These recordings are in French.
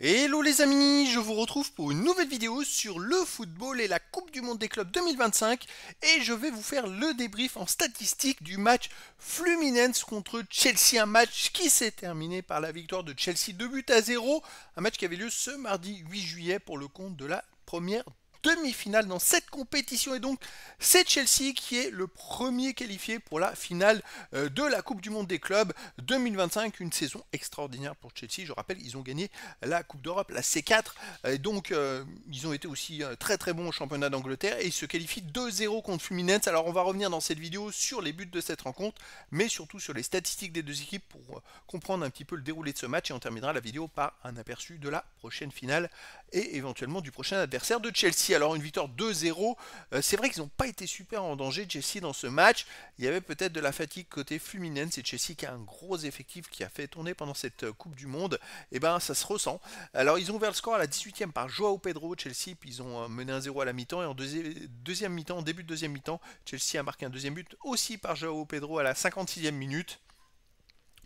Hello les amis, je vous retrouve pour une nouvelle vidéo sur le football et la Coupe du Monde des clubs 2025 et je vais vous faire le débrief en statistique du match Fluminense contre Chelsea, un match qui s'est terminé par la victoire de Chelsea 2 buts à 0, un match qui avait lieu ce mardi 8 juillet pour le compte de la première demi-finale dans cette compétition et donc c'est Chelsea qui est le premier qualifié pour la finale de la Coupe du Monde des clubs 2025, une saison extraordinaire pour Chelsea. Je rappelle, ils ont gagné la Coupe d'Europe, la C4, et donc ils ont été aussi très très bons au championnat d'Angleterre et ils se qualifient 2-0 contre Fluminense. Alors on va revenir dans cette vidéo sur les buts de cette rencontre, mais surtout sur les statistiques des deux équipes pour comprendre un petit peu le déroulé de ce match et on terminera la vidéo par un aperçu de la prochaine finale et éventuellement du prochain adversaire de Chelsea. Alors une victoire 2-0, c'est vrai qu'ils n'ont pas été super en danger Chelsea dans ce match, il y avait peut-être de la fatigue côté Fluminense et Chelsea qui a un gros effectif qui a fait tourner pendant cette Coupe du Monde, et ben ça se ressent. Alors ils ont ouvert le score à la 18e par Joao Pedro, Chelsea, puis ils ont mené 1-0 à la mi-temps et en deuxième mi-temps, en début de deuxième mi-temps, Chelsea a marqué un deuxième but aussi par Joao Pedro à la 56e minute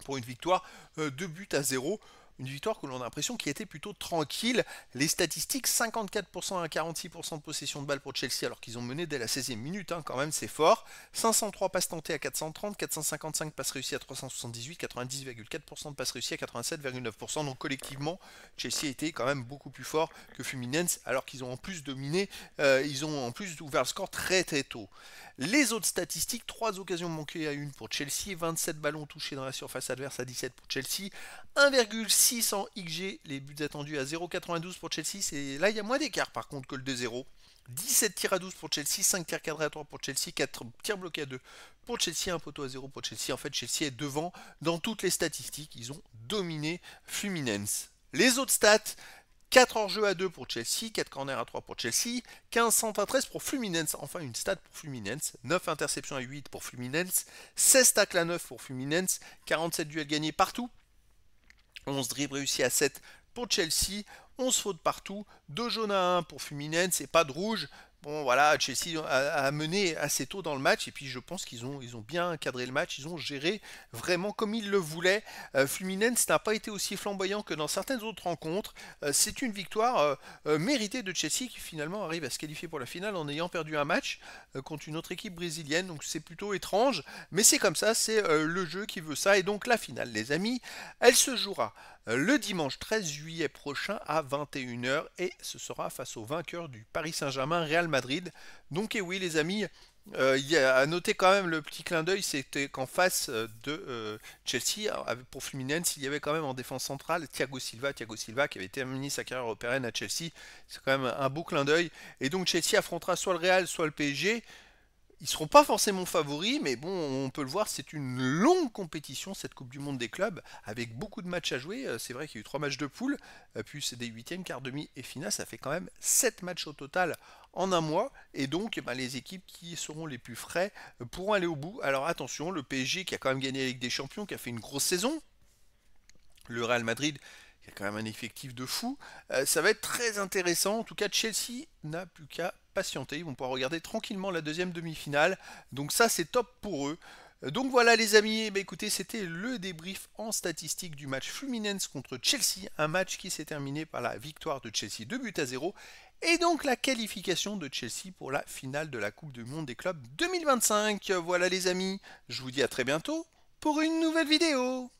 pour une victoire 2 buts à 0. Une victoire que l'on a l'impression qui était plutôt tranquille. Les statistiques, 54% à 46% de possession de balle pour Chelsea alors qu'ils ont mené dès la 16e minute, hein, quand même c'est fort. 503 passes tentées à 430, 455 passes réussies à 378, 90,4% de passes réussies à 87,9%. Donc collectivement, Chelsea était quand même beaucoup plus fort que Fluminense alors qu'ils ont en plus dominé, ils ont en plus ouvert le score très très tôt. Les autres statistiques, 3 occasions manquées à 1 pour Chelsea, 27 ballons touchés dans la surface adverse à 17 pour Chelsea, 1,6 en XG, les buts attendus à 0,92 pour Chelsea, là il y a moins d'écart par contre que le 2-0. 17 tirs à 12 pour Chelsea, 5 tirs cadrés à 3 pour Chelsea, 4 tirs bloqués à 2 pour Chelsea, un poteau à 0 pour Chelsea. En fait, Chelsea est devant dans toutes les statistiques, ils ont dominé Fluminense. Les autres stats, 4 hors-jeu à 2 pour Chelsea, 4 corners à 3 pour Chelsea, 15 centres à 13 pour Fluminense, enfin une stat pour Fluminense, 9 interceptions à 8 pour Fluminense, 16 tacles à 9 pour Fluminense, 47 duels gagnés partout, 11 dribbles réussis à 7 pour Chelsea, 11 fautes partout, 2 jaunes à 1 pour Fluminense et pas de rouge. Bon voilà, Chelsea a mené assez tôt dans le match et puis je pense qu'ils ont bien cadré le match, ils ont géré vraiment comme ils le voulaient. Fluminense n'a pas été aussi flamboyant que dans certaines autres rencontres. C'est une victoire méritée de Chelsea qui finalement arrive à se qualifier pour la finale en ayant perdu un match contre une autre équipe brésilienne. Donc c'est plutôt étrange, mais c'est comme ça, c'est le jeu qui veut ça. Et donc la finale, les amis, elle se jouera le dimanche 13 juillet prochain à 21h et ce sera face au vainqueur du Paris Saint-Germain Real Madrid. Donc et oui les amis, il y a à noter quand même le petit clin d'œil, c'était qu'en face de Chelsea, pour Fluminense, il y avait quand même en défense centrale Thiago Silva qui avait terminé sa carrière européenne à Chelsea. C'est quand même un beau clin d'œil. Et donc Chelsea affrontera soit le Real, soit le PSG. Ils ne seront pas forcément favoris, mais bon, on peut le voir, c'est une longue compétition, cette Coupe du Monde des clubs, avec beaucoup de matchs à jouer. C'est vrai qu'il y a eu 3 matchs de poule, puis c'est des huitièmes, quart demi et finale, ça fait quand même 7 matchs au total en un mois, et donc les équipes qui seront les plus frais pourront aller au bout. Alors attention, le PSG qui a quand même gagné la Ligue des Champions, qui a fait une grosse saison, le Real Madrid il y a quand même un effectif de fou. Ça va être très intéressant. En tout cas, Chelsea n'a plus qu'à patienter. Ils vont pouvoir regarder tranquillement la deuxième demi-finale. Donc ça, c'est top pour eux. Donc voilà les amis, écoutez, c'était le débrief en statistique du match Fluminense contre Chelsea, un match qui s'est terminé par la victoire de Chelsea 2 buts à 0 et donc la qualification de Chelsea pour la finale de la Coupe du Monde des clubs 2025. Voilà les amis, je vous dis à très bientôt pour une nouvelle vidéo.